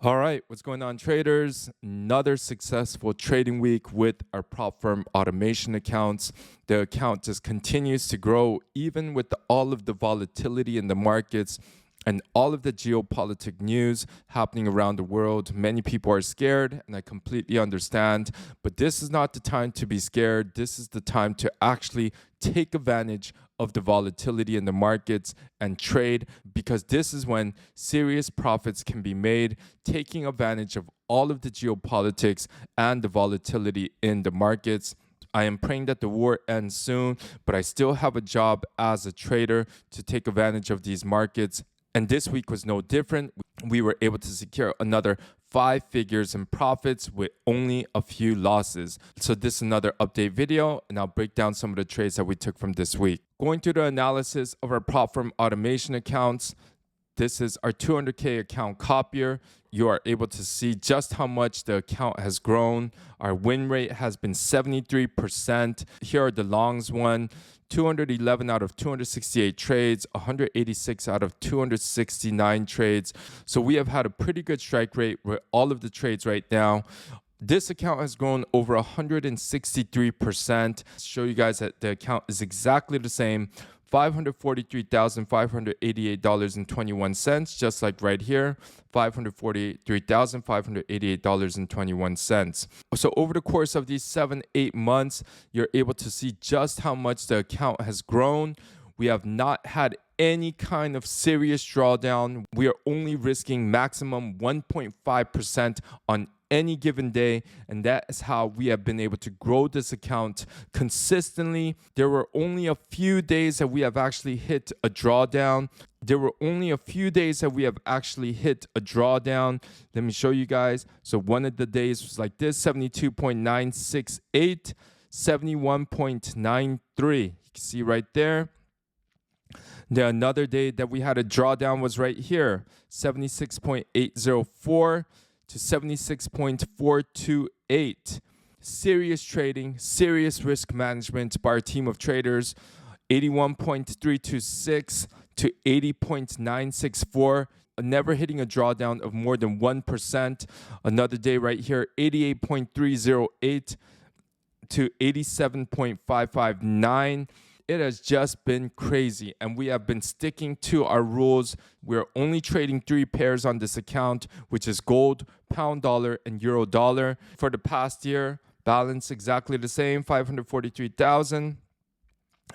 All right, what's going on, traders? Another successful trading week with our prop firm automation accounts. The account just continues to grow even with all of the volatility in the markets and all of the geopolitical news happening around the world. Many people are scared, and I completely understand, but this is not the time to be scared. This is the time to actually take advantage of the volatility in the markets and trade, because this is when serious profits can be made, taking advantage of all of the geopolitics and the volatility in the markets. I am praying that the war ends soon, but I still have a job as a trader to take advantage of these markets. And this week was no different. We were able to secure another 5 figures in profits with only a few losses. So this is another update video, and I'll break down some of the trades that we took from this week. Going through the analysis of our prop firm automation accounts, this is our 200K account copier. You are able to see just how much the account has grown. Our win rate has been 73%. Here are the longs one. 211 out of 268 trades, 186 out of 269 trades. So we have had a pretty good strike rate with all of the trades right now. This account has grown over 163%. Show you guys that the account is exactly the same. $543,588.21, just like right here, $543,588.21. So over the course of these 7-8 months, you're able to see just how much the account has grown. We have not had any kind of serious drawdown. We are only risking maximum 1.5% on any given day, and that is how we have been able to grow this account consistently. There were only a few days that we have actually hit a drawdown. Let me show you guys. So one of the days was like this, 72.968, 71.93. You can see right there. Then another day that we had a drawdown was right here, 76.804 to 76.428. Serious trading, serious risk management by our team of traders. 81.326 to 80.964. Never hitting a drawdown of more than 1%. Another day right here, 88.308 to 87.559. It has just been crazy, and we have been sticking to our rules. We're only trading 3 pairs on this account, which is gold, pound dollar, and euro dollar. For the past year, balance exactly the same, 543,000.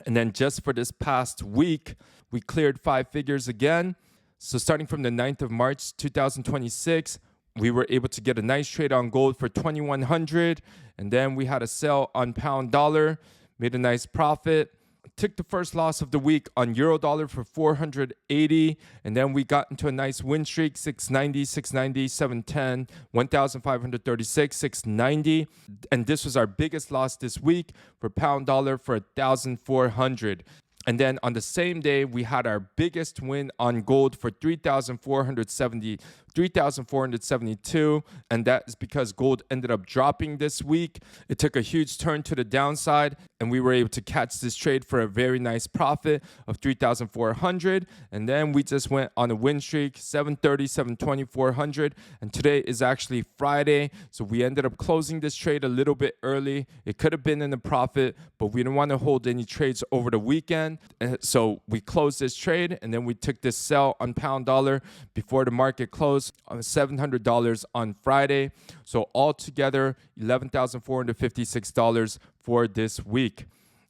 And then just for this past week, we cleared 5 figures again. So starting from the 9th of March, 2026, we were able to get a nice trade on gold for 2,100. And then we had a sell on pound dollar, made a nice profit. Took the first loss of the week on euro dollar for 480, and then we got into a nice win streak, 690, 690, 710, 1,536, 690, and this was our biggest loss this week for pound dollar for 1,400. And then on the same day, we had our biggest win on gold for 3,472, and that is because gold ended up dropping this week. It took a huge turn to the downside, and we were able to catch this trade for a very nice profit of 3,400. And then we just went on a win streak, 730, 720, 400, and today is actually Friday, so we ended up closing this trade a little bit early. It could have been in a profit, but we didn't want to hold any trades over the weekend. So we closed this trade, and then we took this sell on pound dollar before the market closed on $700 on Friday. So altogether, $11,456 for this week.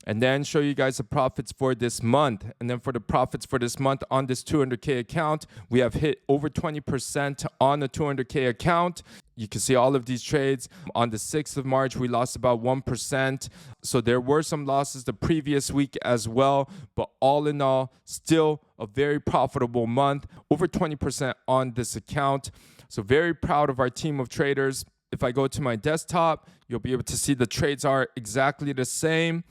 And then show you guys the profits for this month. And then for the profits for this month on this 200K account, we have hit over 20% on the 200K account. You can see all of these trades. On the 6th of March, we lost about 1%. So there were some losses the previous week as well. But all in all, still a very profitable month. Over 20% on this account. So very proud of our team of traders. If I go to my desktop, you'll be able to see the trades are exactly the same.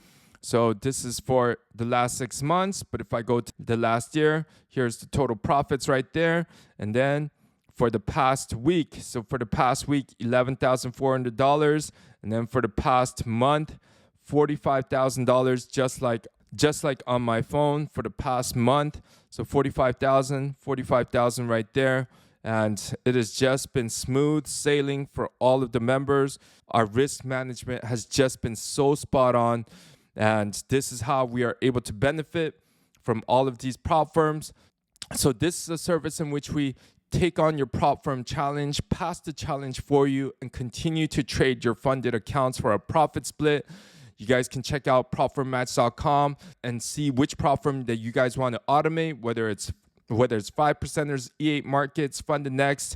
So this is for the last 6 months, but if I go to the last year, here's the total profits right there. And then for the past week, so for the past week, $11,400. And then for the past month, $45,000, just like on my phone for the past month. So 45,000 right there. and it has just been smooth sailing for all of the members. Our risk management has just been so spot on, and this is how we are able to benefit from all of these prop firms. So this is a service in which we take on your prop firm challenge, pass the challenge for you, and continue to trade your funded accounts for a profit split. You guys can check out propfirmmatch.com and see which prop firm that you guys want to automate, whether it's 5%ers, E8 markets, FundedNext.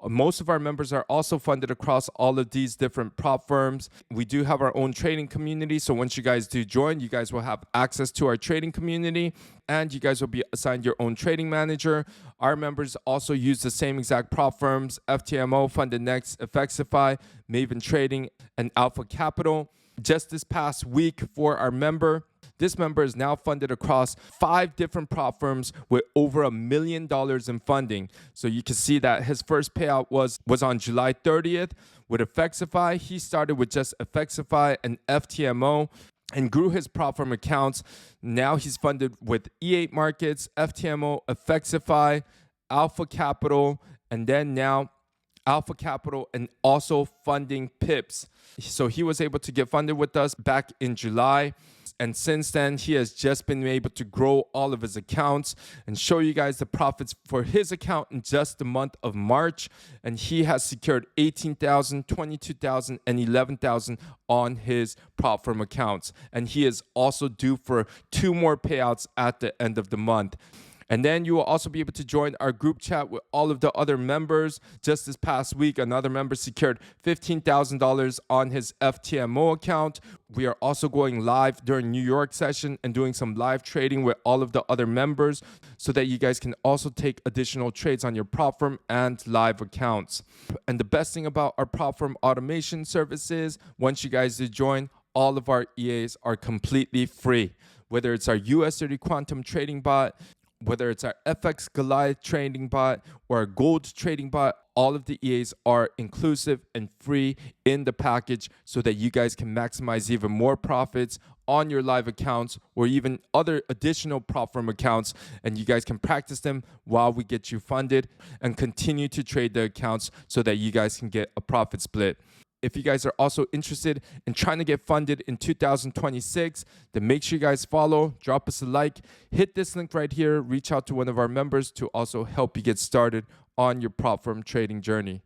Most of our members are also funded across all of these different prop firms. We do have our own trading community. So once you guys do join, you guys will have access to our trading community, and you guys will be assigned your own trading manager. Our members also use the same exact prop firms: FTMO, FundedNext, Fxify, Maven Trading, and Alpha Capital. Just this past week for our member, this member is now funded across 5 different prop firms with over $1 million in funding. So you can see that his first payout was on July 30th with Fxify. He started with just Fxify and FTMO and grew his prop firm accounts. Now he's funded with E8 markets, FTMO, Fxify, Alpha Capital, and then now Alpha Capital, and also funding pips. So he was able to get funded with us back in July. And since then, he has just been able to grow all of his accounts and show you guys the profits for his account in just the month of March. And he has secured $18,000, $22,000, and $11,000 on his prop firm accounts. And he is also due for 2 more payouts at the end of the month. And then you will also be able to join our group chat with all of the other members. Just this past week, another member secured $15,000 on his FTMO account. We are also going live during New York session and doing some live trading with all of the other members so that you guys can also take additional trades on your prop firm and live accounts. And the best thing about our prop firm automation services, once you guys do join, all of our EAs are completely free. Whether it's our US30 Quantum Trading Bot, whether it's our FX Goliath trading bot or our gold trading bot, all of the EAs are inclusive and free in the package so that you guys can maximize even more profits on your live accounts or even other additional prop firm accounts. And you guys can practice them while we get you funded and continue to trade the accounts so that you guys can get a profit split. If you guys are also interested in trying to get funded in 2026, then make sure you guys follow, drop us a like, hit this link right here, reach out to one of our members to also help you get started on your prop firm trading journey.